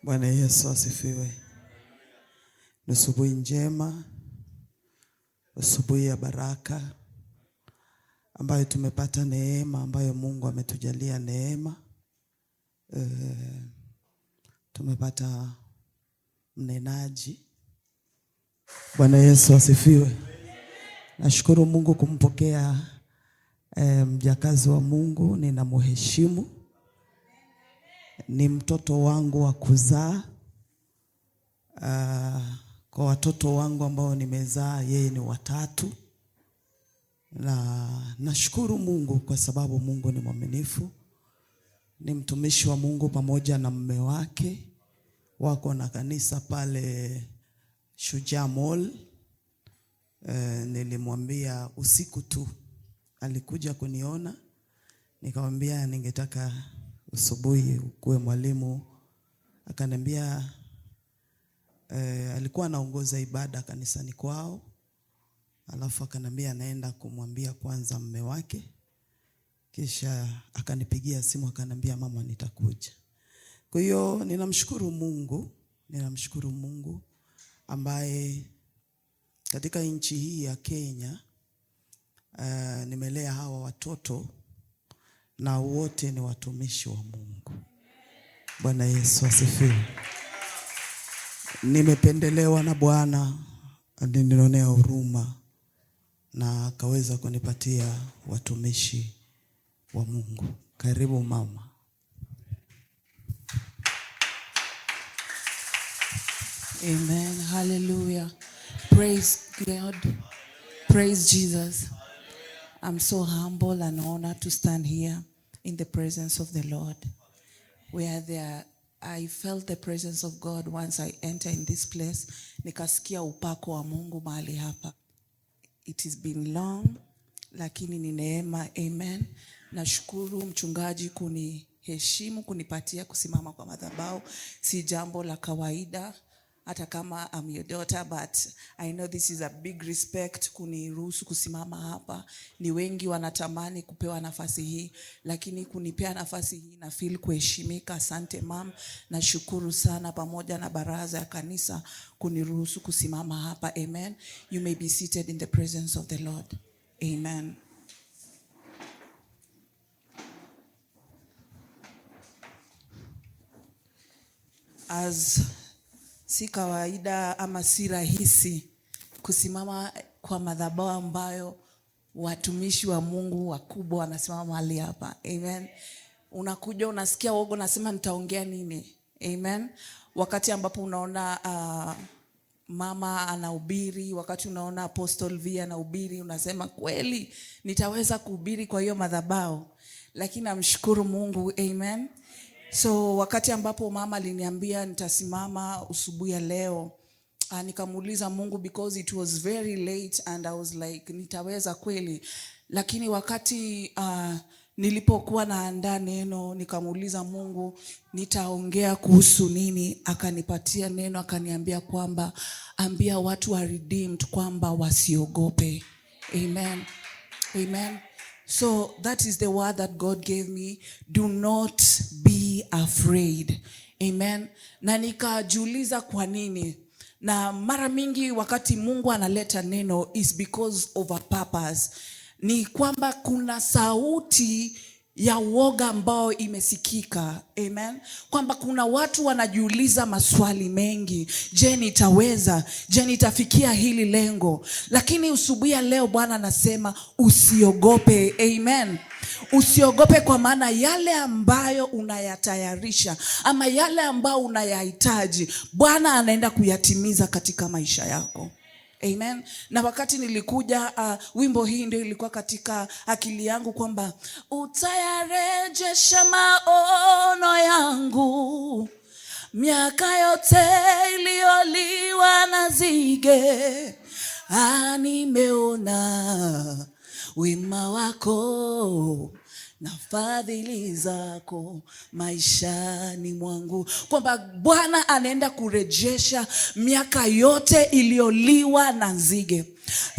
Bwana Yesu asifiwe. Ni asubuhi njema, asubuhi ya baraka ambayo tumepata neema, ambayo Mungu ametujalia neema. Tumepata mnenaji. Bwana Yesu asifiwe. Nashukuru Mungu kumpokea mjakazi wa Mungu, ninamheshimu. Ni mtoto wangu wa kuzaa. Kwa watoto wangu ambao nimezaa, yeye ni watatu. Na nashukuru Mungu kwa sababu Mungu ni mwaminifu. Ni mtumishi wa Mungu pamoja na mume wake. Wako na kanisa pale Shujaa Mall. Nilimwambia usiku tu, alikuja kuniona. Nikamwambia ningetaka asubuhi ukuwe mwalimu. Akaniambia alikuwa anaongoza ibada kanisani kwao. Alafu akaniambia anaenda kumwambia kwanza mume wake. Kisha akanipigia simu akaniambia mama nitakuja. Kwa hiyo ninamshukuru Mungu ambaye katika nchi hii ya Kenya nimelea hawa watoto na wote ni watumishi wa Mungu. Bwana Yesu asifiwe. Nimependelewa na Bwana, alinionea huruma na akaweza kunipatia watumishi wa Mungu. Karibu mama. Amen. Hallelujah. Praise God. Praise Jesus. I'm so humble and honored to stand here in the presence of the Lord. I felt the presence of God once I entered in this place. Nikasikia upako wa Mungu mahali hapa. It has been long, lakini ni neema. Amen. Nashukuru mchungaji kuniheshimu, kunipatia kusimama kwa madhabahu. Si jambo la kawaida. Hata kama I'm your daughter, but I know this is a big respect kuniruhusu kusimama hapa. Ni wengi wanatamani kupewa nafasi hii, lakini kunipea nafasi hii na feel kuheshimika. Asante ma'am. Nashukuru sana pamoja na baraza ya kanisa kuniruhusu kusimama hapa. Amen. You may be seated in the presence of the Lord. Amen. Si kawaida ama si rahisi kusimama kwa madhabahu ambayo watumishi wa Mungu wakubwa wanasimama mahali hapa. Amen. Unakuja unasikia woga, unasema nitaongea nini? Amen. Wakati ambapo unaona mama anahubiri, wakati unaona Apostle V anahubiri, unasema kweli nitaweza kuhubiri kwa hiyo madhabahu. Lakini namshukuru Mungu. Amen. So wakati ambapo mama aliniambia nitasimama asubuhi ya leo, nikamuuliza Mungu because it was very late and I was like nitaweza kweli. Lakini wakati nilipokuwa naandaa neno, nikamuuliza Mungu nitaongea kuhusu nini. Akanipatia neno, akaniambia kwamba ambia watu wa redeemed kwamba wasiogope. Amen. Amen. So that is the word that God gave me. Do not be afraid. Amen. Na nikajiuliza kwa nini. Na mara mingi wakati Mungu analeta neno is because of a purpose. Ni kwamba kuna sauti ya woga ambao imesikika. Amen. Kwamba kuna watu wanajiuliza maswali mengi. Je, nitaweza? Je, nitafikia hili lengo? Lakini asubuhi ya leo Bwana anasema usiogope. Amen. Usiogope, kwa maana yale ambayo unayatayarisha ama yale ambayo unayahitaji Bwana anaenda kuyatimiza katika maisha yako. Amen. Na wakati nilikuja wimbo hii ndio ilikuwa katika akili yangu kwamba utayarejesha maono yangu, miaka yote iliyoliwa na nzige. Nimeona wema wako na fadhili zako maishani mwangu. Kwamba Bwana anaenda kurejesha miaka yote iliyoliwa na nzige.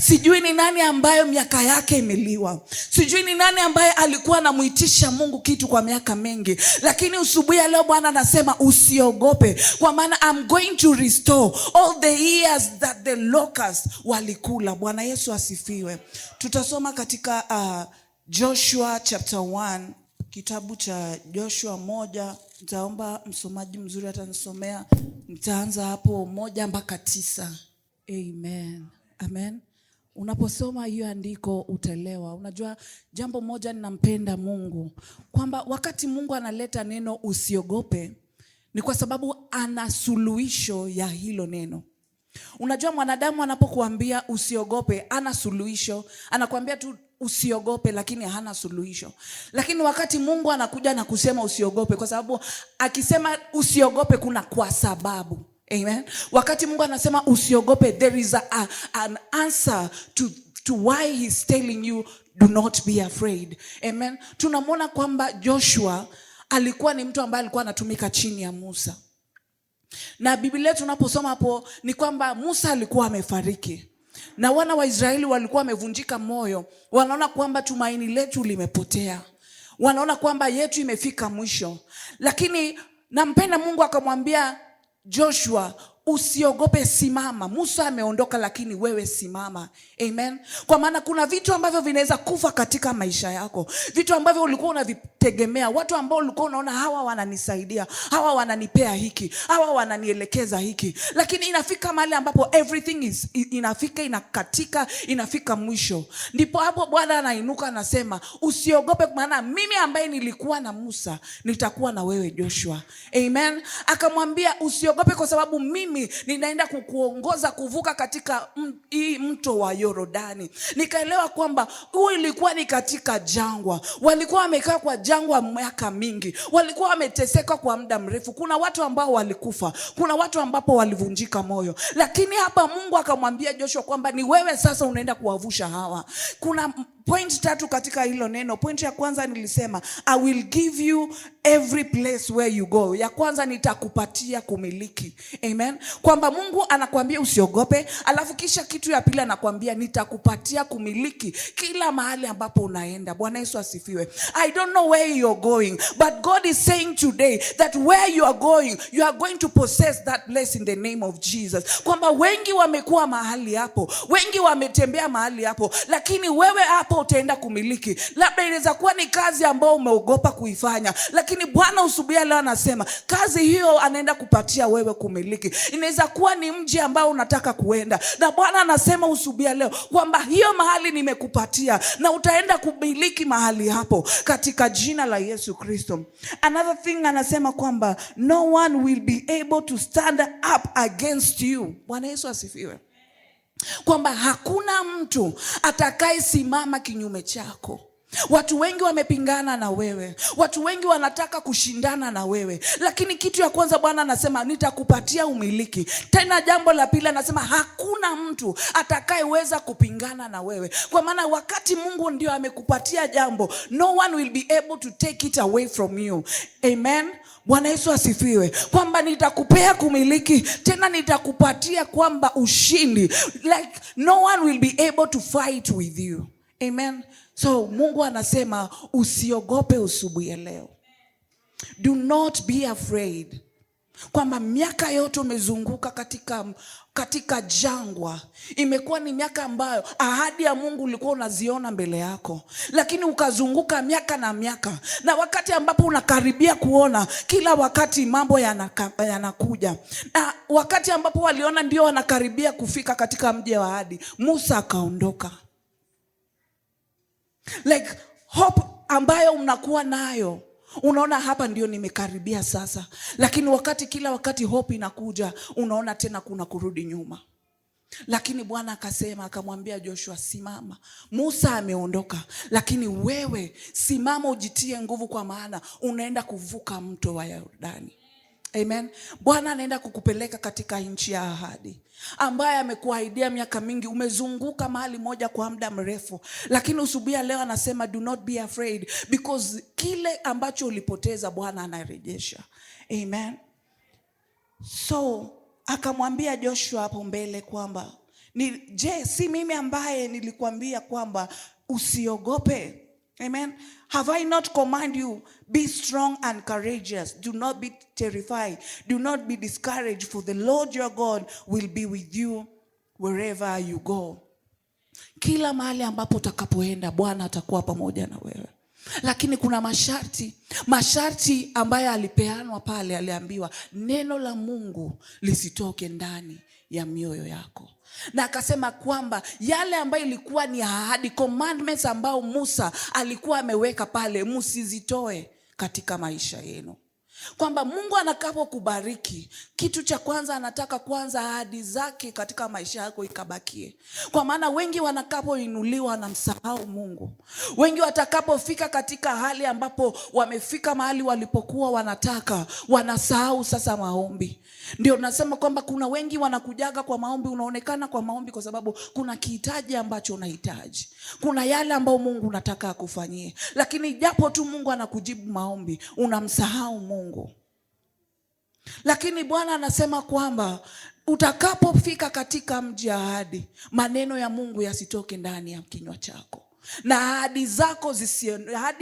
Sijui ni nani ambayo miaka yake imeliwa. Sijui ni nani ambaye alikuwa anamuitisha Mungu kitu kwa miaka mingi. Lakini asubuhi ya leo Bwana anasema usiogope, kwa maana I'm going to restore all the years that the locusts walikula. Bwana Yesu asifiwe. Tutasoma katika Joshua chapter 1. Kitabu cha Joshua 1. Nitaomba msomaji mzuri atanisomea. Nitaanza hapo 1 mpaka 9. Amen. Amen. Unaposoma hiyo andiko utelewa. Unajua jambo moja ninampenda Mungu, kwamba wakati Mungu analeta neno usiogope, ni kwa sababu ana suluhisho ya hilo neno. Unajua mwanadamu anapokuambia usiogope, ana suluhisho. Anakuambia tu usiogope, lakini hana suluhisho. Lakini wakati Mungu anakuja na kusema usiogope, kwa sababu akisema usiogope kuna kwa sababu. Amen. Wakati Mungu anasema usiogope, there is an answer to why he's telling you do not be afraid. Amen. Tunamwona kwamba Joshua alikuwa ni mtu ambaye alikuwa anatumika chini ya Musa. Na Biblia tunaposoma hapo ni kwamba Musa alikuwa amefariki. Na wana wa Israeli walikuwa wamevunjika moyo. Wanaona kwamba tumaini letu limepotea. Wanaona kwamba yetu imefika mwisho. Lakini nampenda Mungu akamwambia Joshua, usiogope, simama. Musa ameondoka, lakini wewe simama. Amen. Kwa maana kuna vitu ambavyo vinaweza kufa katika maisha yako. Vitu ambavyo ulikuwa unavitegemea, watu ambao ulikuwa unaona hawa wananisaidia, hawa wananipea hiki, hawa wananielekeza hiki. Lakini inafika mahali ambapo everything inafika mwisho. Ndipo hapo Bwana anainuka anasema, usiogope, maana mimi ambaye nilikuwa na Musa nitakuwa na wewe Joshua. Amen. Akamwambia usiogope kwa sababu mimi ninaenda kukuongoza kuvuka katika hii mto wa Yordani. Nikaelewa kwamba huo ilikuwa ni katika jangwa. Walikuwa wamekaa kwa jangwa miaka mingi. Walikuwa wameteseka kwa muda mrefu. Kuna watu ambao walikufa. Kuna watu ambapo walivunjika moyo. Lakini hapa Mungu akamwambia Joshua kwamba ni wewe sasa unaenda kuwavusha hawa. Kuna point 3 katika hilo neno. Point ya kwanza nilisema, I will give you every place where you go. Ya kwanza nitakupatia kumiliki. Amen. Kwamba Mungu anakuambia usiogope, alafu kisha kitu ya pili anakuambia nitakupatia kumiliki kila mahali ambapo unaenda. Bwana Yesu asifiwe. I don't know where you're going, but God is saying today that where you are going to possess that place in the name of Jesus. Kwamba wengi wamekuwa mahali hapo, wengi wametembea mahali hapo, lakini wewe hapo utaenda kumiliki. Labda inaweza kuwa ni kazi ambayo umeogopa kuifanya, lakini Bwana usubuhi leo anasema kazi hiyo anaenda kupatia wewe kumiliki. Inaweza kuwa ni mji ambao unataka kuenda, na Bwana anasema usubuhi leo kwamba hiyo mahali nimekupatia na utaenda kumiliki mahali hapo katika jina la Yesu Kristo. Another thing anasema kwamba no one will be able to stand up against you. Bwana Yesu asifiwe. Kwamba hakuna mtu atakaye simama kinyume chako. Watu wengi wamepingana na wewe. Watu wengi wanataka kushindana na wewe. Lakini kitu ya kwanza Bwana anasema nitakupatia umiliki. Tena jambo la pili anasema hakuna mtu atakayeweza kupingana na wewe. Kwa maana wakati Mungu ndio amekupatia jambo, no one will be able to take it away from you. Amen. Bwana Yesu asifiwe. Kwamba nitakupea kumiliki, tena nitakupatia kwamba ushindi. Like no one will be able to fight with you. Amen. So Mungu anasema usiogope usubuhi leo. Do not be afraid. Kwamba miaka yote umezunguka katika jangwa. Imekuwa ni miaka ambayo ahadi ya Mungu ulikuwa unaziona mbele yako, lakini ukazunguka miaka na miaka. Na wakati ambapo unakaribia kuona, kila wakati mambo yanakuja. Na wakati ambapo waliona ndio wanakaribia kufika katika mji wa ahadi, Musa akaondoka. Like hope ambayo unakuwa nayo, unaona hapa ndio nimekaribia sasa. Lakini kila wakati hope inakuja, unaona tena kuna kurudi nyuma. Lakini Bwana akasema, akamwambia Joshua, simama. Musa ameondoka, lakini wewe simama, ujitie nguvu, kwa maana unaenda kuvuka mto wa Yordani. Amen. Bwana anaenda kukupeleka katika nchi ya ahadi ambaye amekuahidia miaka mingi. Umezunguka mahali moja kwa muda mrefu, lakini usubuhi leo anasema do not be afraid, because kile ambacho ulipoteza Bwana anarejesha. Amen. So akamwambia Joshua hapo mbele kwamba Je, si mimi ambaye nilikwambia kwamba usiogope? Amen. Have I not commanded you, be strong and courageous? Do not be terrified. Do not be discouraged, for the Lord your God will be with you wherever you go. Kila mahali ambapo utakapoenda, Bwana atakuwa pamoja na wewe. Lakini kuna masharti ambayo alipeanwa pale. Aliambiwa neno la Mungu lisitoke ndani ya mioyo yako. Na akasema kwamba yale ambayo ilikuwa ni ahadi, commandments ambao Musa alikuwa ameweka pale, msizitoe katika maisha yenu. Kwamba Mungu anakapokubariki, kitu cha kwanza anataka kwanza ahadi zake katika maisha yako ikabakie. Kwa maana wengi wanakapoinuliwa wanamsahau Mungu. Wengi watakapofika katika hali ambapo wamefika mahali walipokuwa wanataka, wanasahau sasa maombi. Ndio nasema kwamba kuna wengi wanakujaga kwa maombi, unaonekana kwa maombi kwa sababu kuna kihitaji ambacho unahitaji. Kuna yale ambayo Mungu unataka akufanyie. Lakini japo tu Mungu anakujibu maombi, unamsahau Mungu. Lakini Bwana anasema kwamba utakapofika katika mji wa ahadi, maneno ya Mungu yasitoke ndani ya kinywa chako. Na ahadi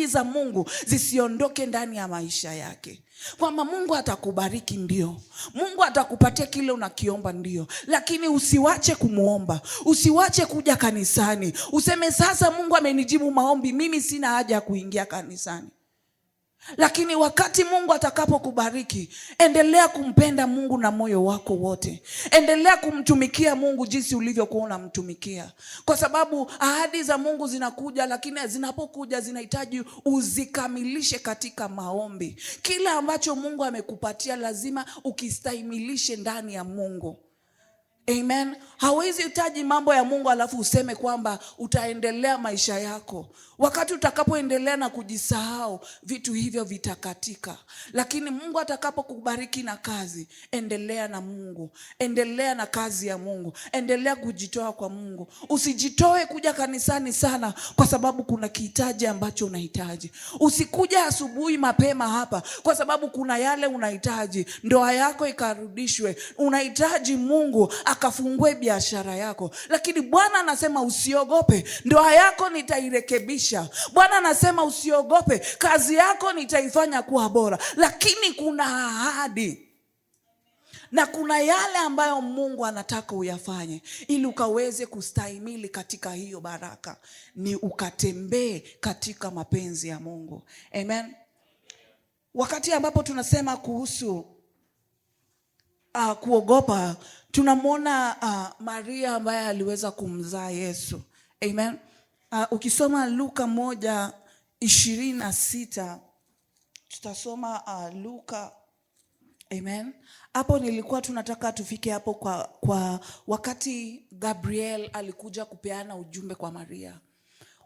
za Mungu zisiondoke ndani ya maisha yake. Kwamba Mungu atakubariki ndio. Mungu atakupatia kile unakiomba ndio. Lakini usiwache kumuomba. Usiwache kuja kanisani. Useme sasa Mungu amenijibu maombi, mimi sina haja ya kuingia kanisani. Lakini wakati Mungu atakapokubariki, endelea kumpenda Mungu na moyo wako wote. Endelea kumtumikia Mungu jinsi ulivyokuwa unamtumikia. Kwa sababu ahadi za Mungu zinakuja, lakini zinapokuja zinahitaji uzikamilishe katika maombi. Kila ambacho Mungu amekupatia lazima ukistahimilishe ndani ya Mungu. Amen. Hawezi hitaji mambo ya Mungu alafu useme kwamba utaendelea maisha yako. Wakati utakapoendelea na kujisahau, vitu hivyo vitakatika. Lakini Mungu atakapokubariki na kazi, endelea na Mungu. Endelea na kazi ya Mungu. Endelea kujitoa kwa Mungu. Usijitoe kuja kanisani sana kwa sababu kuna kihitaji ambacho unahitaji. Usikuja asubuhi mapema hapa kwa sababu kuna yale unahitaji. Ndoa yako ikarudishwe. Unahitaji Mungu akafungue biashara yako. Lakini Bwana anasema usiogope, ndoa yako nitairekebisha. Bwana anasema usiogope, kazi yako nitaifanya kuwa bora. Lakini kuna ahadi na kuna yale ambayo Mungu anataka uyafanye ili ukaweze kustahimili katika hiyo baraka, ni ukatembee katika mapenzi ya Mungu. Amen. Wakati ambapo tunasema kuhusu kuogopa, tunamwona Maria ambaye aliweza kumzaa Yesu. Amen. Ukisoma Luka 1:26, tutasoma Luka. Amen. Hapo nilikuwa tunataka tufike hapo kwa wakati Gabriel alikuja kupeana ujumbe kwa Maria.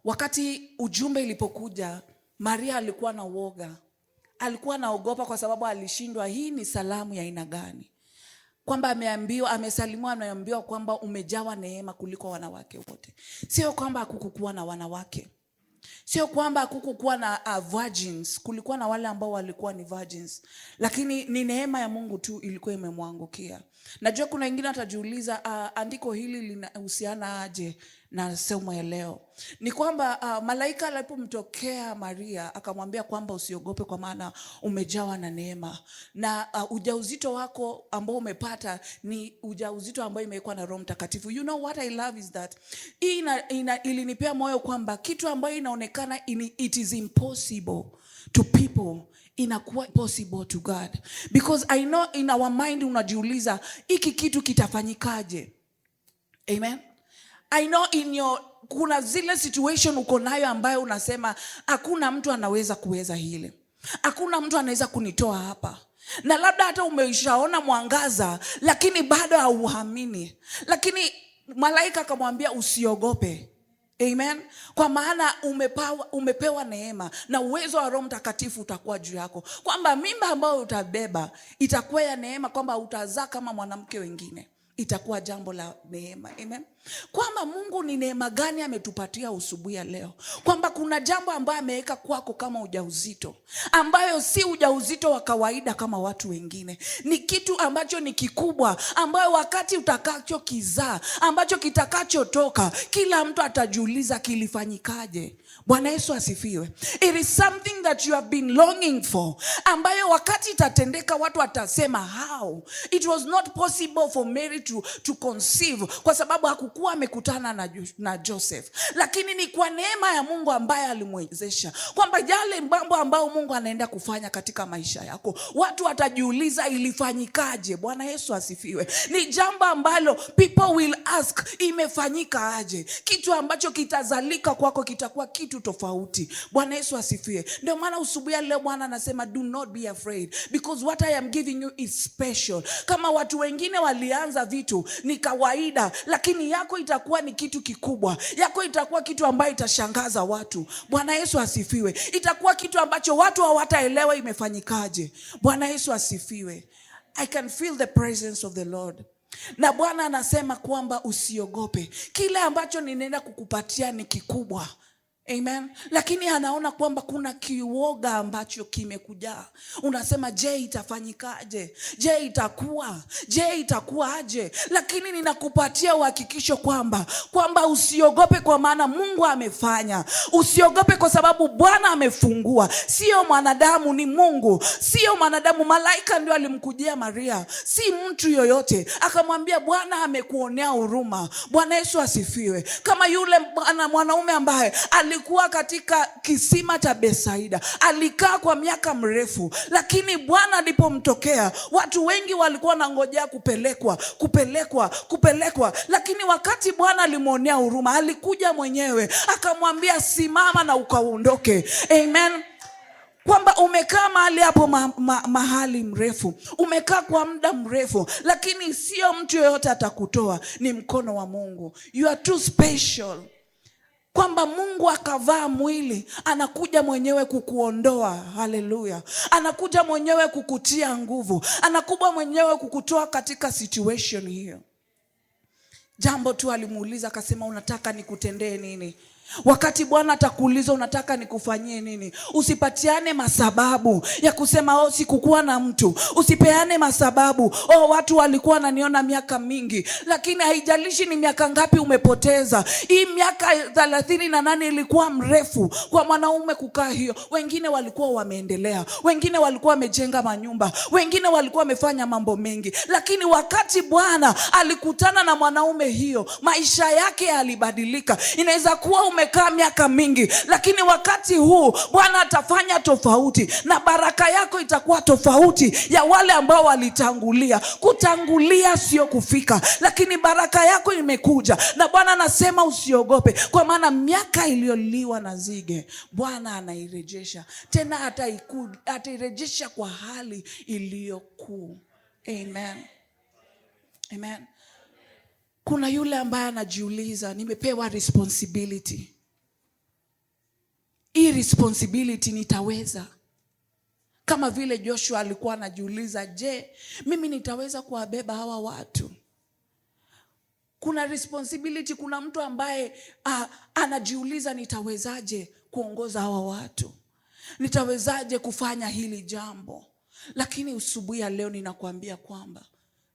Wakati ujumbe ilipokuja, Maria alikuwa na uoga. Alikuwa anaogopa kwa sababu alishindwa hii ni salamu ya aina gani. Kwamba amesalimwa, ameambiwa kwamba umejawa neema kuliko wanawake wote. Sio kwamba hakukuwa na wanawake. Sio kwamba hakukuwa na virgins. Kulikuwa na wale ambao walikuwa ni virgins. Lakini ni neema ya Mungu tu ilikuwa imemwangukia. Najua kuna wengine watajiuliza andiko hili linahusiana aje na somo ya leo. Ni kwamba malaika alipomtokea Maria akamwambia kwamba usiogope kwa maana umejawa na neema. Na ujauzito wako ambao umepata ni ujauzito ambao imekuwa na Roho Mtakatifu. You know what I love is that ilinipea moyo kwamba kitu ambayo inaonekana it is impossible to people inakuwa possible to God. Because I know in our mind unajiuliza hiki kitu kitafanyikaje. Amen. I know kuna zile situation uko nayo ambayo unasema hakuna mtu anaweza kuweza hili. Hakuna mtu anaweza kunitoa hapa. Na labda hata umeshaona mwangaza lakini bado hauamini. Lakini malaika akamwambia usiogope. Amen. Kwa maana umepewa neema na uwezo wa Roho Mtakatifu utakuwa juu yako. Kwamba mimba ambayo utabeba itakuwa ya neema, kwamba utazaa kama mwanamke wengine. itakuwa jambo la neema. Amen. Kwamba Mungu ni neema gani ametupatia usubuhi ya leo. Kwamba kuna jambo ambayo ameweka kwako kama ujauzito, ambayo si ujauzito wa kawaida kama watu wengine. Ni kitu ambacho ni kikubwa, ambayo wakati utakacho kizaa, ambacho kitakachotoka, kila mtu atajiuliza kilifanyikaje. Bwana Yesu asifiwe. It is something that you have been longing for, ambayo wakati itatendeka watu watasema how. It was not possible for Mary to conceive, kwa sababu hakukuwa amekutana na Joseph. Lakini ni kwa neema ya Mungu ambaye alimwezesha. Kwamba yale mambo ambayo Mungu anaenda kufanya katika maisha yako, watu watajiuliza ilifanyikaje. Bwana Yesu asifiwe. Ni jambo ambalo people will ask, imefanyika aje? Kitu ambacho kitazalika kwako kitakuwa kitu tofauti. Bwana Yesu asifiwe. Ndio maana usubuhi leo Bwana anasema do not be afraid, because what I am giving you is special. Kama watu wengine walianza vitu ni kawaida, lakini yako itakuwa ni kitu kikubwa. Yako itakuwa kitu ambayo itashangaza watu. Bwana Yesu asifiwe. Itakuwa kitu ambacho watu hawataelewa imefanyikaje. Bwana Yesu asifiwe. I can feel the presence of the Lord. Na Bwana anasema kwamba usiogope. Kile ambacho ninaenda kukupatia ni kikubwa. Amen. Lakini anaona kwamba kuna kiwoga ambacho kimekuja. Unasema je, itafanyikaje? Je, itakuwa? Je, itakuwaje? Lakini ninakupatia uhakikisho kwamba usiogope, kwa maana Mungu amefanya. Usiogope kwa sababu Bwana amefungua. Sio mwanadamu, ni Mungu. Sio mwanadamu. Malaika ndio alimkujia Maria, si mtu yoyote. Akamwambia Bwana amekuonea huruma. Bwana Yesu asifiwe. Kama yule mwanaume ambaye alikuwa katika kisima cha Besaida, alikaa kwa miaka mrefu, lakini Bwana alipomtokea, watu wengi walikuwa wanangojea kupelekwa, lakini wakati Bwana alimuonea huruma, alikuja mwenyewe akamwambia simama na ukaondoke. Amen. Kwamba umekaa mahali hapo mahali mrefu, umekaa kwa muda mrefu, lakini sio mtu yoyote atakutoa, ni mkono wa Mungu. You are too special. Kwamba Mungu akavaa mwili, anakuja mwenyewe kukuondoa. Haleluya. Anakuja mwenyewe kukutia nguvu, anakuja mwenyewe kukutoa katika situation hiyo. Jambo tu alimuuliza, akasema unataka nikutendee nini? Wakati Bwana atakuuliza unataka nikufanyie nini, usipatiane masababu ya kusema sikukuwa na mtu. Usipeane masababu, watu walikuwa wananiona miaka mingi. Lakini haijalishi ni miaka ngapi umepoteza. Hii miaka 38 ilikuwa mrefu kwa mwanaume kukaa hiyo. Wengine walikuwa wameendelea, wengine walikuwa wamejenga manyumba, wengine walikuwa wamefanya mambo mengi. Lakini wakati Bwana alikutana na mwanaume hiyo, maisha yake yalibadilika. Inaweza kuwa umekaa miaka mingi, lakini wakati huu Bwana atafanya tofauti, na baraka yako itakuwa tofauti ya wale ambao walitangulia. Kutangulia sio kufika, lakini baraka yako imekuja, na Bwana anasema usiogope, kwa maana miaka iliyoliwa na nzige Bwana anairejesha tena, atairejesha kwa hali iliyokuu. Amen. Amen. Kuna yule ambaye anajiuliza, nimepewa responsibility. Hii responsibility nitaweza? Kama vile Joshua alikuwa anajiuliza, je, mimi nitaweza kuwabeba hawa watu? Kuna responsibility. Kuna mtu ambaye anajiuliza, nitawezaje kuongoza hawa watu? Nitawezaje kufanya hili jambo? Lakini usubuhi ya leo ninakuambia kwamba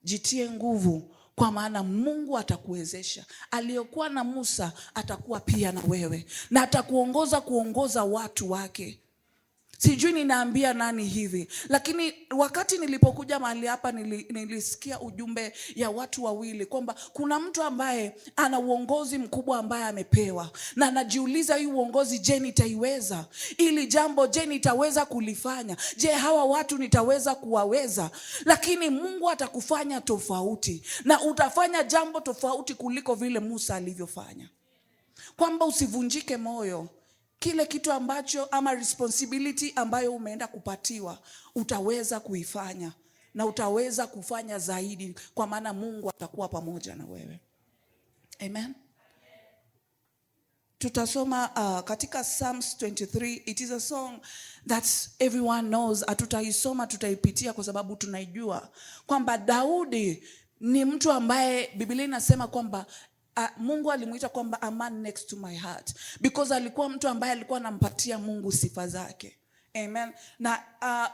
jitie nguvu, kwa maana Mungu atakuwezesha. Aliyokuwa na Musa atakuwa pia na wewe, na atakuongoza watu wake. Sijui ninaambia nani hivi, lakini wakati nilipokuja mahali hapa nilisikia ujumbe ya watu wawili, kwamba kuna mtu ambaye ana uongozi mkubwa ambaye amepewa, na anajiuliza hii uongozi, je, nitaiweza? Ili jambo, je, nitaweza kulifanya? Je, hawa watu nitaweza kuwaweza? Lakini Mungu atakufanya tofauti, na utafanya jambo tofauti kuliko vile Musa alivyofanya. Kwamba usivunjike moyo. Kile kitu ambacho ama responsibility ambayo umeenda kupatiwa, utaweza kuifanya, na utaweza kufanya zaidi, kwa maana Mungu atakuwa pamoja na wewe. Amen. Tutasoma katika Psalms 23. It is a song that everyone knows. Hatutaisoma, tutaipitia kwa sababu tunaijua kwamba Daudi ni mtu ambaye Biblia inasema kwamba Mungu alimuita kwamba a man next to my heart, because alikuwa mtu ambaye alikuwa anampatia Mungu sifa zake. Amen. Na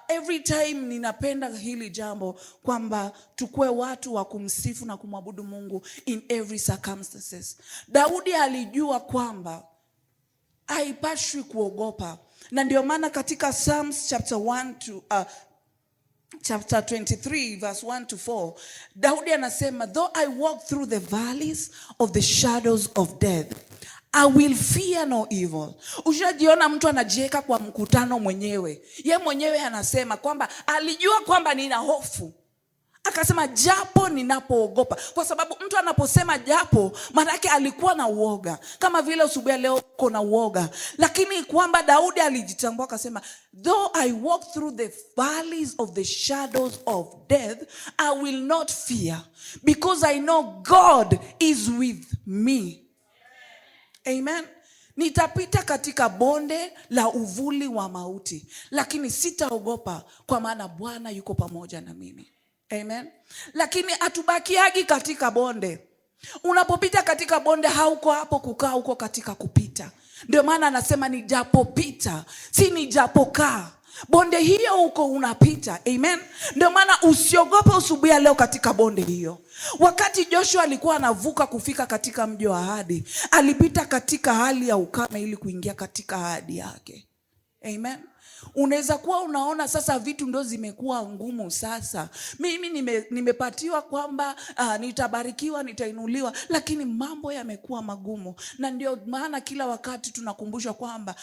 every time ninapenda hili jambo kwamba tukue watu wa kumsifu na kumwabudu Mungu in every circumstances. Daudi alijua kwamba haipaswi kuogopa, na ndio maana katika Psalms chapter 23 verse 1 to 4, Daudi anasema, though I walk through the valleys of the shadows of death, I will fear no evil. Ushajiona mtu anajiweka kwa mkutano mwenyewe, ye mwenyewe anasema kwamba alijua kwamba nina hofu, akasema japo ninapoogopa. Kwa sababu mtu anaposema japo, maana yake alikuwa na uoga, kama vile asubuhi leo uko na uoga. Lakini kwamba Daudi alijitambua akasema, though I walk through the valleys of the shadows of death, I will not fear, because I know God is with me. Amen. Nitapita katika bonde la uvuli wa mauti, lakini sitaogopa, kwa maana Bwana yuko pamoja na mimi. Amen. Lakini atubakiagi katika bonde. Unapopita katika bonde, hauko hapo kukaa, uko katika kupita. Ndio maana anasema nijapopita, si nijapokaa. Bonde hiyo uko unapita. Amen. Ndio maana usiogope usubuhi leo katika bonde hiyo. Wakati Joshua alikuwa anavuka kufika katika mji wa ahadi, alipita katika hali ya ukame ili kuingia katika ahadi yake. Amen. Unaweza kuwa unaona sasa vitu ndo zimekuwa ngumu sasa. Mimi nimepatiwa kwamba nitabarikiwa, nitainuliwa, lakini mambo yamekuwa magumu. Na ndio maana kila wakati tunakumbushwa kwamba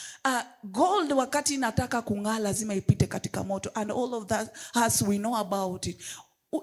gold wakati inataka kung'aa lazima ipite katika moto, and all of that as we know about it.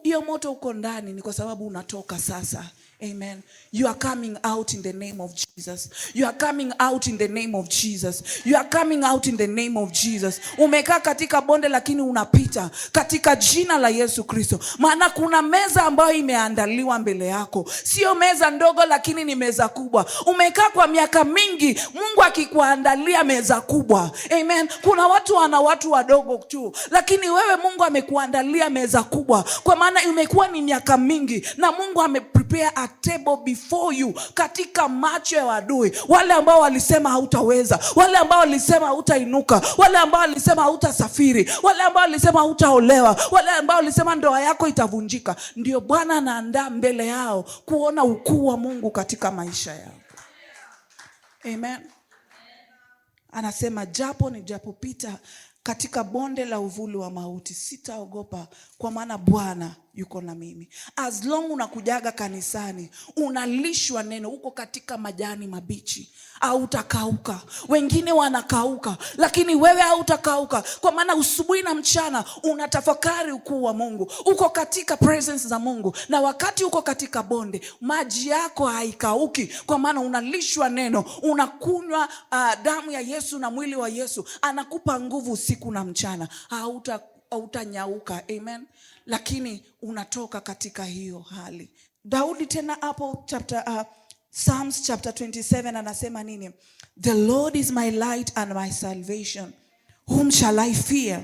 Hiyo moto uko ndani ni kwa sababu unatoka sasa. Amen. You are coming out in the name of Jesus. You are coming out in the name of Jesus. You are coming out in the name of Jesus. Umekaa katika bonde lakini unapita katika jina la Yesu Kristo. Maana kuna meza ambayo imeandaliwa mbele yako. Sio meza ndogo, lakini ni meza kubwa. Umekaa kwa miaka mingi, Mungu akikuandalia meza kubwa. Amen. Kuna watu wana watu wadogo tu, lakini wewe Mungu amekuandalia meza kubwa, kwa maana imekuwa ni miaka mingi na Mungu ameprepare a table before you katika macho ya adui. Wale ambao walisema hautaweza, wale ambao walisema hautainuka, wale ambao walisema hautasafiri, wale ambao walisema hautaolewa, wale ambao walisema ndoa yako itavunjika, ndio Bwana anaandaa mbele yao kuona ukuu wa Mungu katika maisha yao. Amen. Anasema japo nijapopita katika bonde la uvuli wa mauti, sitaogopa, kwa maana Bwana yuko na mimi. As long unakujaga kanisani, unalishwa neno, uko katika majani mabichi, hautakauka. Wengine wanakauka, lakini wewe hautakauka, kwa maana usubuhi na mchana unatafakari ukuu wa Mungu. Uko katika presence za Mungu, na wakati uko katika bonde, maji yako haikauki, kwa maana unalishwa neno, unakunywa damu ya Yesu na mwili wa Yesu. Anakupa nguvu usiku na mchana, hautanyauka. Amen. Lakini unatoka katika hiyo hali. Daudi tena hapo Psalms chapter 27 anasema nini? The Lord is my light and my salvation. Whom shall I fear?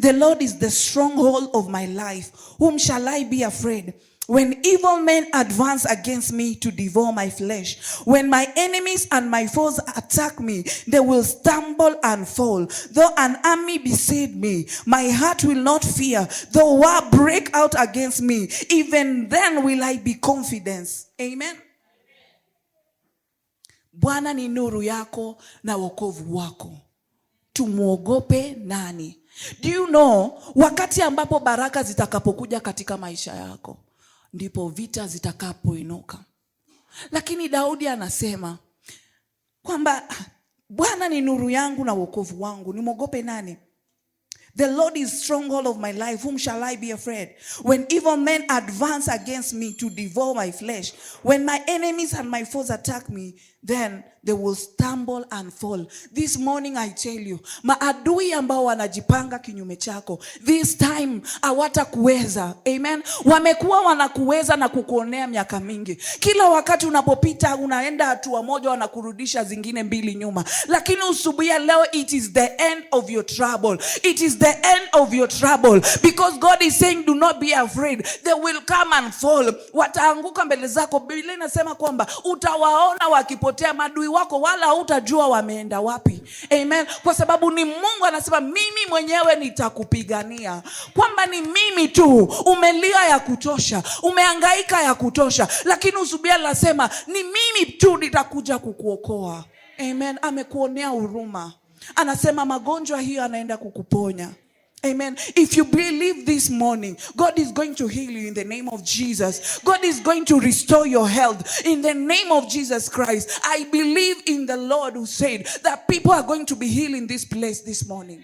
The Lord is the stronghold of my life. Whom shall I be afraid? When evil men advance against me to devour my flesh, when my enemies and my foes attack me, they will stumble and fall. Though an army besiege me, my heart will not fear. Though war break out against me, even then will I be confident. Amen. Bwana ni nuru yako na wokovu wako. Tumuogope nani? Do you know, wakati ambapo baraka zitakapokuja katika maisha yako, ndipo vita zitakapoinuka. Lakini Daudi anasema kwamba Bwana ni nuru yangu na wokovu wangu, nimwogope nani? The Lord is stronghold of my life. Whom shall I be afraid? When evil men advance against me to devour my flesh, when my enemies and my foes attack me, then they will stumble and fall. This morning I tell you, maadui ambao wanajipanga kinyume chako, this time hawatakuweza. Amen. Wamekuwa wanakuweza na kukuonea miaka mingi. Kila wakati unapopita unaenda hatua moja, wanakurudisha zingine mbili nyuma. Lakini usubuhi leo, it is the end of your trouble. It is the the end of your trouble, because God is saying do not be afraid. They will come and fall. Wataanguka mbele zako. Biblia inasema kwamba utawaona wakipotea madui wako, wala hutajua wameenda wapi. Amen. Kwa sababu ni Mungu anasema mimi mwenyewe nitakupigania. Kwamba ni mimi tu. Umelia ya kutosha, umehangaika ya kutosha, lakini usubia anasema ni mimi tu nitakuja kukuokoa. Amen. Amekuonea huruma. Anasema magonjwa hiyo anaenda kukuponya. Amen. If you believe this morning, God is going to heal you in the name of Jesus. God is going to restore your health in the name of Jesus Christ. I believe in the Lord who said that people are going to be healed in this place this morning.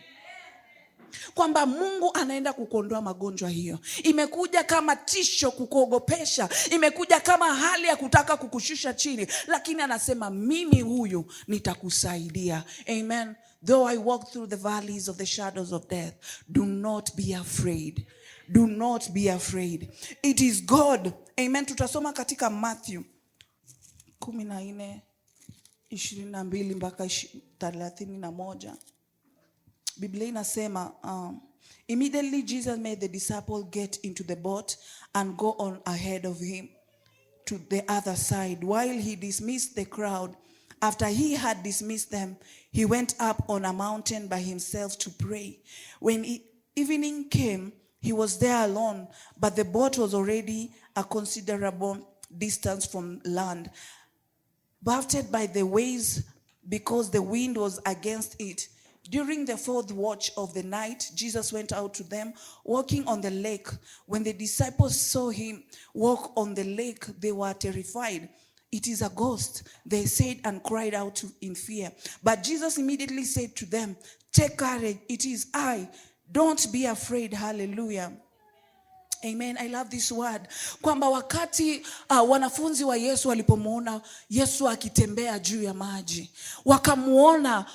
Kwamba Mungu anaenda kukondoa magonjwa hiyo. Imekuja kama tisho kukuogopesha, imekuja kama hali ya kutaka kukushusha chini, lakini anasema mimi huyu nitakusaidia. Amen. Though I walk through the valleys of the shadows of death, do not be afraid. Do not be afraid. It is God. Amen. Tutasoma katika Matthew 14:22 mpaka 31. Biblia inasema immediately Jesus made the disciple get into the boat and go on ahead of him to the other side while he dismissed the crowd. After he had dismissed them, he went up on a mountain by himself to pray. When evening came, he was there alone, but the boat was already a considerable distance from land, buffeted by the waves because the wind was against it. During the fourth watch of the night, Jesus went out to them, walking on the lake. When the disciples saw him walk on the lake, they were terrified. It is a ghost, they said, and cried out in fear. But Jesus immediately said to them, take courage, it is I. Don't be afraid. Hallelujah. Amen. I love this word. Kwamba wakati wanafunzi wa Yesu walipomuona Yesu akitembea juu ya maji,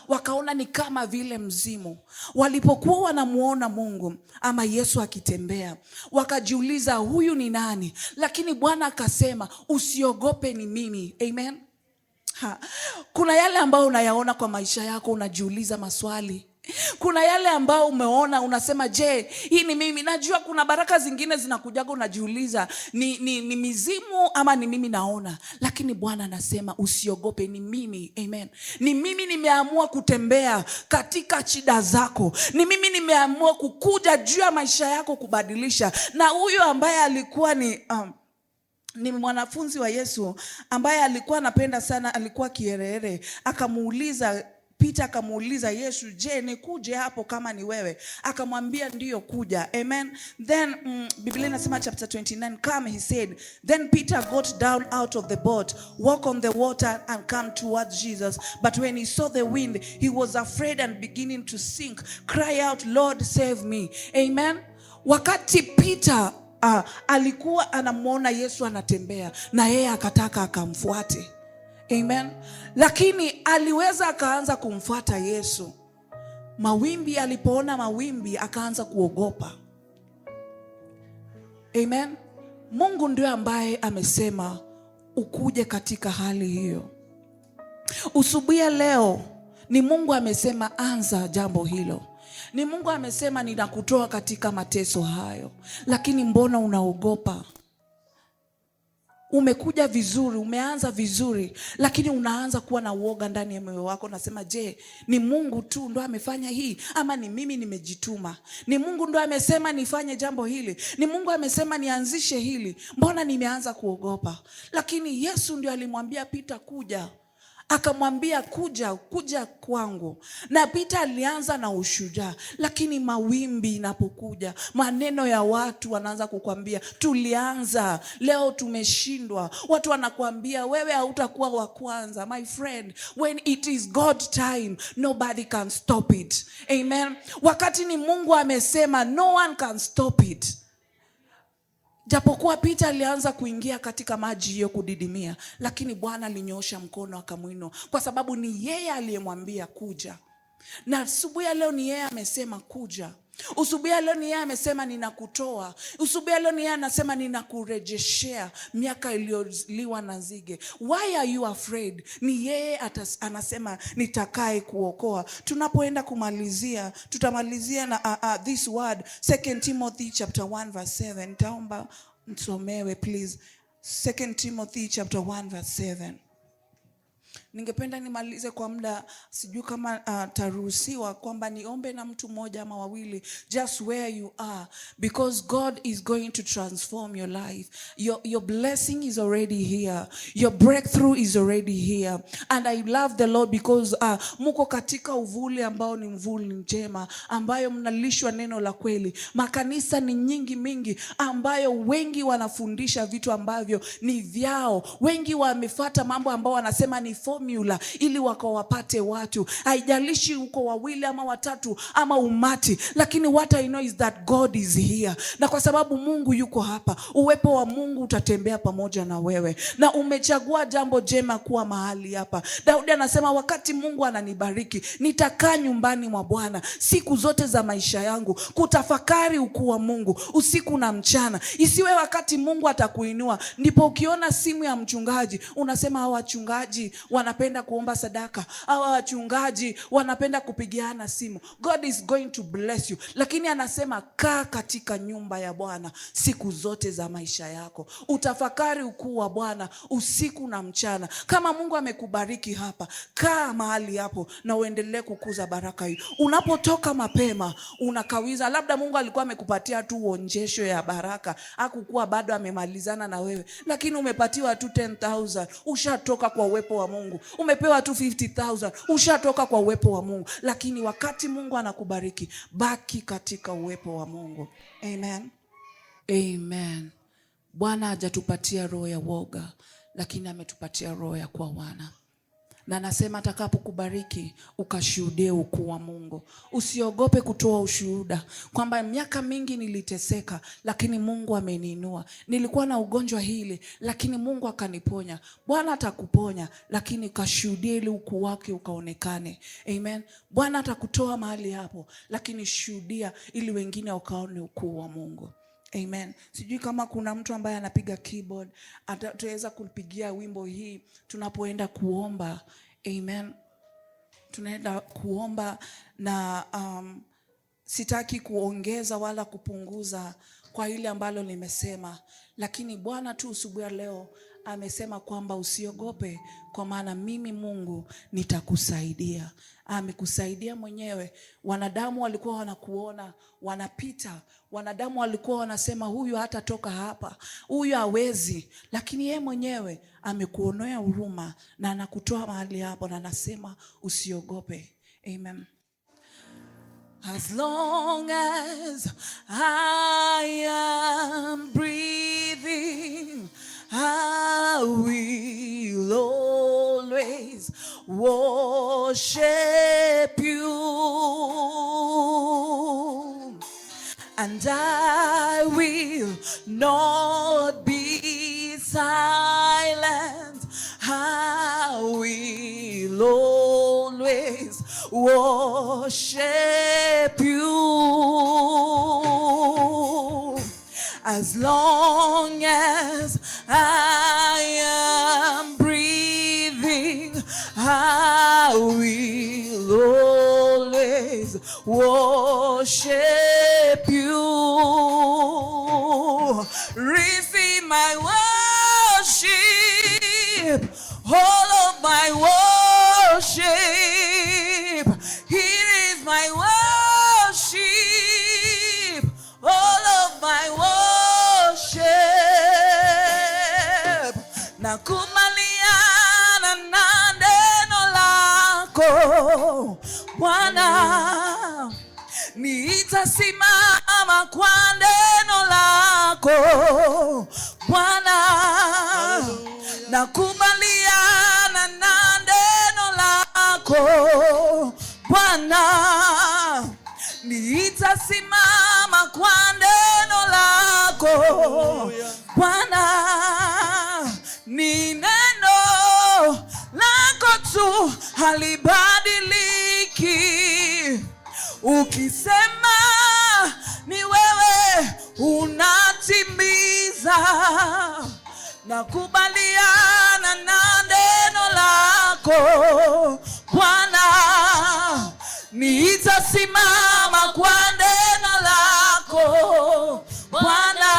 wakaona ni kama vile mzimu. Walipokuwa wanamuona Mungu ama Yesu akitembea, wakajiuliza huyu ni nani? Lakini Bwana akasema usiogope, ni mimi. Amen. Kuna yale ambayo unayaona kwa maisha yako, unajiuliza maswali. Kuna yale ambao umeona unasema je, hii ni mimi? Najua kuna baraka zingine zinakujaga unajiuliza ni mizimu ama ni mimi naona. Lakini Bwana anasema usiogope, ni mimi. Amen. Ni mimi nimeamua kutembea katika shida zako. Ni mimi nimeamua kukuja juu ya maisha yako kubadilisha. Na huyu ambaye alikuwa ni mwanafunzi wa Yesu ambaye alikuwa anapenda sana, alikuwa kiherehere, Peter akamuuliza Yesu, je, nikuje hapo kama ni wewe? Akamwambia ndiyo, kuja. Amen. Then Biblia inasema chapter 29, come, he said. Then Peter got down out of the boat, walked on the water and came towards Jesus. But when he saw the wind, he was afraid and beginning to sink. Cry out, Lord, save me. Amen. Wakati Peter alikuwa anamuona Yesu anatembea, na yeye akataka akamfuate. Amen. Lakini aliweza akaanza kumfuata Yesu. Alipoona mawimbi akaanza kuogopa. Amen. Mungu ndiye ambaye amesema ukuje katika hali hiyo. Usubuhi leo ni Mungu amesema anza jambo hilo. Ni Mungu amesema ninakutoa katika mateso hayo. Lakini mbona unaogopa? Umekuja vizuri, umeanza vizuri, lakini unaanza kuwa na uoga ndani ya moyo wako. Nasema je, ni Mungu tu ndo amefanya hii ama ni mimi nimejituma? Ni Mungu ndo amesema nifanye jambo hili? Ni Mungu amesema nianzishe hili? Mbona nimeanza kuogopa? Lakini Yesu ndio alimwambia Peter kuja. Akamwambia kuja kwangu. Na Peter alianza na ushujaa. Lakini mawimbi inapokuja, maneno ya watu wanaanza kukwambia tulianza, leo tumeshindwa. Watu wanakuambia wewe hautakuwa wa kwanza. My friend, when it is God time, nobody can stop it. Amen. Wakati ni Mungu amesema, no one can stop it. Japokuwa Peter alianza kuingia katika maji hiyo kudidimia, lakini Bwana alinyosha mkono akamuinua, kwa sababu ni yeye aliyemwambia kuja. Na asubuhi ya leo ni yeye amesema kuja. Usubuhi leo ni yeye amesema ninakutoa. Usubuhi leo ni yeye anasema ninakurejeshea miaka iliyoliwa na nzige. Why are you afraid? Ni yeye anasema nitakaye kuokoa. Tunapoenda kumalizia, tutamalizia na this word 2 Timothy chapter 1 verse 7. Taomba msomewe please. 2 Timothy chapter 1 verse 7. Ningependa nimalize kwa muda, sijui kama taruhusiwa kwamba niombe na mtu mmoja ama wawili, just where you are, because God is going to transform your life. Your blessing is already here. Your breakthrough is already here. And I love the Lord because muko katika uvuli ambao ni mvuli njema, ambayo mnalishwa neno la kweli. Makanisa ni nyingi mingi ambayo wengi wanafundisha vitu ambavyo ni vyao. Wengi wamefuata mambo ambao wanasema ni formula ili wakawapate watu. Haijalishi uko wawili ama watatu ama umati, lakini what I know is that God is here. Na kwa sababu Mungu yuko hapa, uwepo wa Mungu utatembea pamoja na wewe. Na umechagua jambo jema kuwa mahali hapa. Daudi anasema wakati Mungu ananibariki, nitakaa nyumbani mwa Bwana siku zote za maisha yangu, kutafakari ukuu wa Mungu usiku na mchana. Isiwe wakati Mungu atakuinua ndipo ukiona simu ya mchungaji unasema hawa wachungaji wanapenda kuomba sadaka, hawa wachungaji wanapenda kupigiana simu. God is going to bless you. Lakini anasema kaa katika nyumba ya Bwana siku zote za maisha yako. Utafakari ukuu wa Bwana usiku na mchana. Kama Mungu amekubariki hapa, kaa mahali hapo na uendelee kukuza baraka hii. Unapotoka mapema unakawiza, labda Mungu alikuwa amekupatia tu uonjesho ya baraka, hakukuwa bado amemalizana na wewe, lakini umepatiwa tu 10,000, ushatoka kwa uwepo wa Mungu. Umepewa tu 50,000, ushatoka kwa uwepo wa Mungu. Lakini wakati Mungu anakubariki, baki katika uwepo wa Mungu. Amen. Amen. Bwana hajatupatia roho ya woga, lakini ametupatia roho ya kuwa wana. Na anasema atakapokubariki ukashuhudie ukuu wa Mungu. Usiogope kutoa ushuhuda kwamba miaka mingi niliteseka lakini Mungu ameniinua. Nilikuwa na ugonjwa hili lakini Mungu akaniponya. Bwana atakuponya, lakini kashuhudie ili ukuu wake ukaonekane. Amen. Bwana atakutoa mahali hapo, lakini shuhudia ili wengine wakaone ukuu wa Mungu. Amen. Sijui kama kuna mtu ambaye anapiga keyboard, ataweza kupigia wimbo hii tunapoenda kuomba. Amen. Tunaenda kuomba na sitaki kuongeza wala kupunguza kwa ile ambalo nimesema, lakini Bwana tu asubuhi leo amesema kwamba usiogope, kwa maana mimi Mungu nitakusaidia. Amekusaidia mwenyewe. Wanadamu walikuwa wanakuona wanapita, wanadamu walikuwa wanasema huyu hatatoka hapa, huyu hawezi, lakini yeye mwenyewe amekuonea huruma na anakutoa mahali hapo na anasema usiogope. Amen. As long as I am breathing, I will always worship you, and I will not be silent. I will always worship you. As long as I am breathing, I will always worship you. Receive my worship, all of my worship. Here is my worship, all of my worship. Nakubaliana na neno lako Bwana, nitasimama kwa neno lako Bwana. Nakubaliana na neno lako Bwana, nitasimama kwa neno lako Bwana. Ni neno lako tu halibadiliki. Ukisema nakubaliana na neno lako Bwana, nitasimama kwa neno lako Bwana,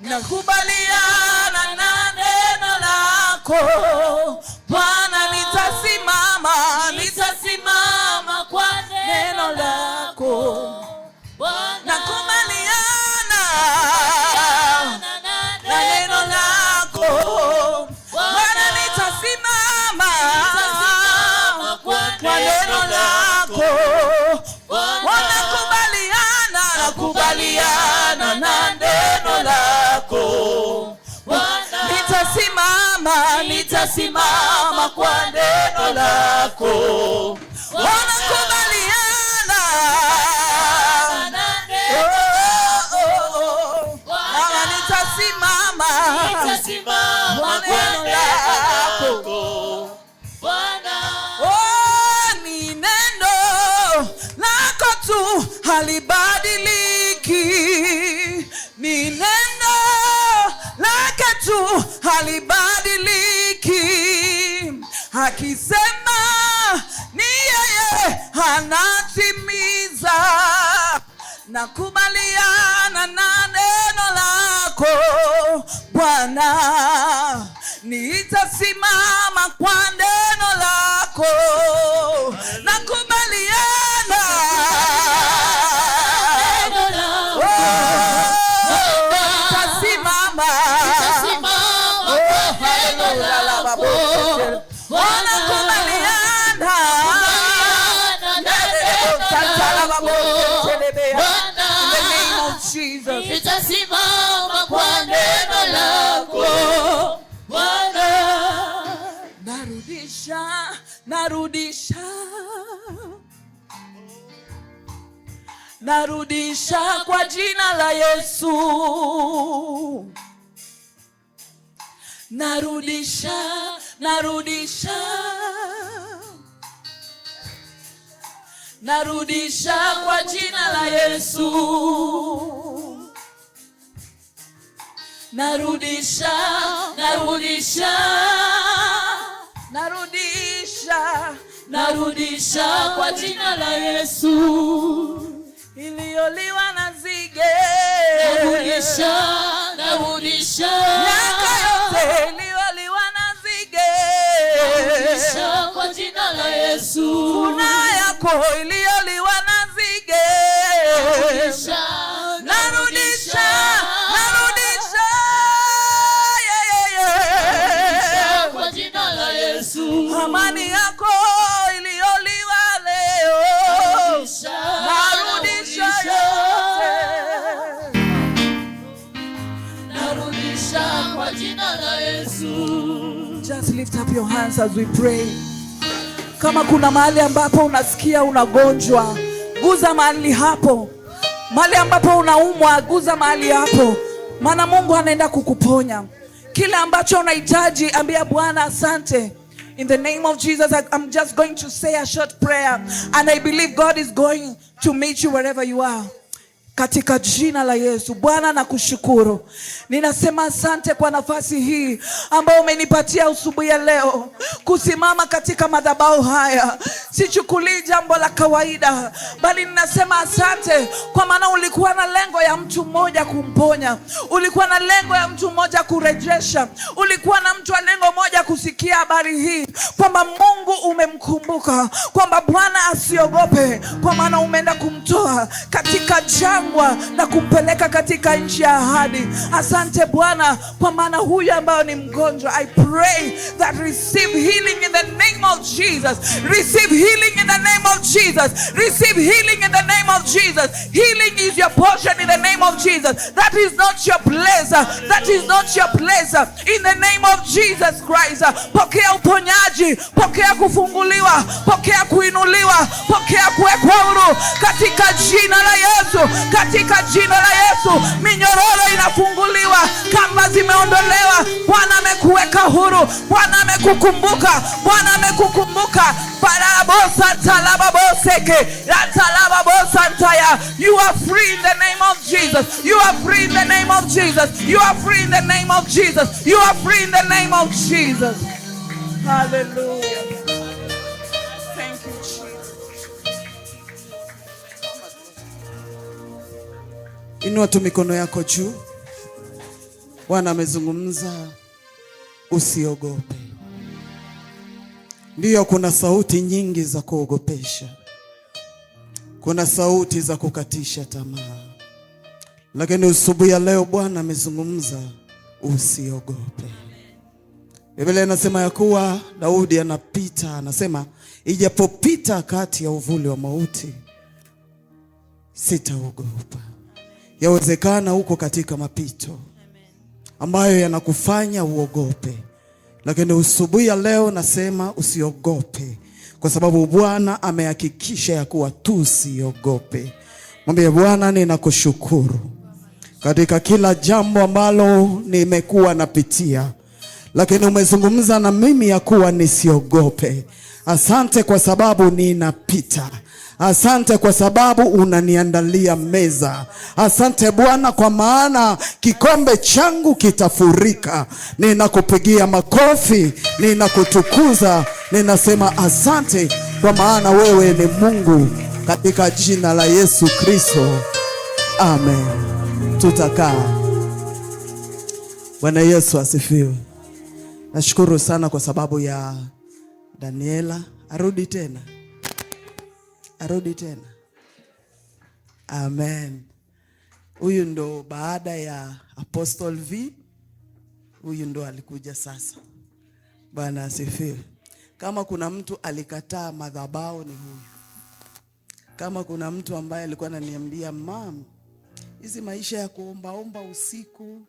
nakubaliana na neno lako Bwana, nitasimama kwa neno lako Bwana, nakubaliana na neno lako Bwana, nitasimama kwa neno lako Bwana, nakubaliana na neno lako Bwana, nitasimama kwa neno lako Bwana, nakubaliana na neno Bwana, nitasimama kwa neno lako Bwana. Ni neno lako tu halibadiliki, ni neno lako tu halibadiliki, akisema ni yeye anatimiza. Nakubaliana na neno lako Bwana, nitasimama kwa neno lako, nakubaliana neno lako, nitasimama kwa neno lako Bwana, nakubaliana nitasimama kwa neno lako Bwana. Narudisha kwa jina la Yesu, narudisha kwa jina la Yesu, narudisha kwa jina la Yesu, iliyoliwa na nzige, narudisha miaka yote iliyoliwa na nzige, narudisha kwa jina la Yesu, furaha yako iliyoliwa na nzige, narudisha kwa jina la Yesu, amani yako iliyoliwa leo, narudisha kwa jina la Yesu. Just lift up your hands as we pray. Kama kuna mahali ambapo unasikia unagonjwa, guza mahali hapo. Mahali ambapo unaumwa, guza mahali hapo, maana Mungu anaenda kukuponya. Kile ambacho unahitaji, ambia Bwana asante. In the name of Jesus, I'm just going to say a short prayer, and I believe God is going to meet you wherever you are. Katika jina la Yesu. Bwana nakushukuru. Ninasema asante kwa nafasi hii ambayo umenipatia asubuhi ya leo kusimama katika madhabahu haya. Sichukulii jambo la kawaida, bali ninasema asante kwa maana ulikuwa na lengo ya mtu mmoja kumponya. Ulikuwa na lengo ya mtu mmoja kurejesha. Ulikuwa na mtu wa lengo moja kusikia habari hii kwamba Mungu umemkumbuka, kwamba Bwana asiogope kwa maana umeenda kumtoa katika jangwa na kumpeleka katika nchi ya ahadi. Asante Bwana kwa maana huyu ambao ni mgonjwa, I pray that receive healing in the name of Jesus. Receive healing in the name of Jesus. Receive healing in the name of Jesus. Healing is your portion in the name of Jesus. That is not your place. That is not your place. In the name of Jesus Christ. Pokea uponyaji, pokea kufunguliwa, pokea kuinuliwa, pokea kuwekwa huru katika jina la Yesu. Katika jina la Yesu, minyororo inafunguliwa, kamba zimeondolewa. Bwana amekuweka huru, Bwana amekukumbuka, Bwana amekukumbuka. Parabosa talababoseke, ya talababosantaya. You are free in the name of Jesus. Jesus. You are free in the name of Jesus. You are free in the name of Jesus. You are free in the name of Jesus. Hallelujah. Thank you, Jesus. Inua tu mikono yako juu. Bwana amezungumza, usiogope. Ndiyo, kuna sauti nyingi za kuogopesha. Kuna sauti za kukatisha tamaa. Lakini asubuhi ya leo Bwana amezungumza, usiogope. Biblia inasema ya kuwa Daudi anapita, anasema ijapopita kati ya uvuli wa mauti sitaogopa. Yawezekana uko katika mapito ambayo yanakufanya uogope. Lakini asubuhi ya leo nasema usiogope, kwa sababu Bwana amehakikisha ya kuwa tusiogope. Mwambie Bwana, ninakushukuru katika kila jambo ambalo nimekuwa napitia, lakini umezungumza na mimi ya kuwa nisiogope. Asante kwa sababu ninapita. Asante kwa sababu unaniandalia meza. Asante Bwana, kwa maana kikombe changu kitafurika. Ninakupigia makofi, ninakutukuza, ninasema asante kwa maana wewe ni Mungu, katika jina la Yesu Kristo. Amen. Tutakaa. Bwana Yesu asifiwe. Nashukuru sana kwa sababu ya Daniela. Arudi tena. Arudi tena. Amen. Huyu ndo baada ya Apostle V. Huyu ndo alikuja sasa. Bwana asifiwe. Kama kuna mtu alikataa madhabahu ni huyu. Kama kuna mtu ambaye alikuwa ananiambia, mam, hizi maisha ya kuombaomba usiku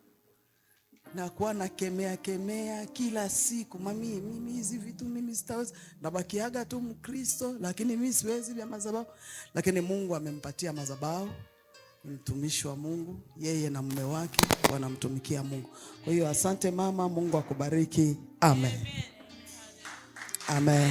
na kuwa na kemea kila siku, mimi hizi vitu mimi sitaweza, nabakiaga tu Mkristo, lakini mimi siwezi vya madhabahu. Lakini Mungu amempatia madhabahu, mtumishi wa Mungu, yeye na mume wake wanamtumikia Mungu. Kwa hiyo asante mama, Mungu akubariki. Amen. Amen.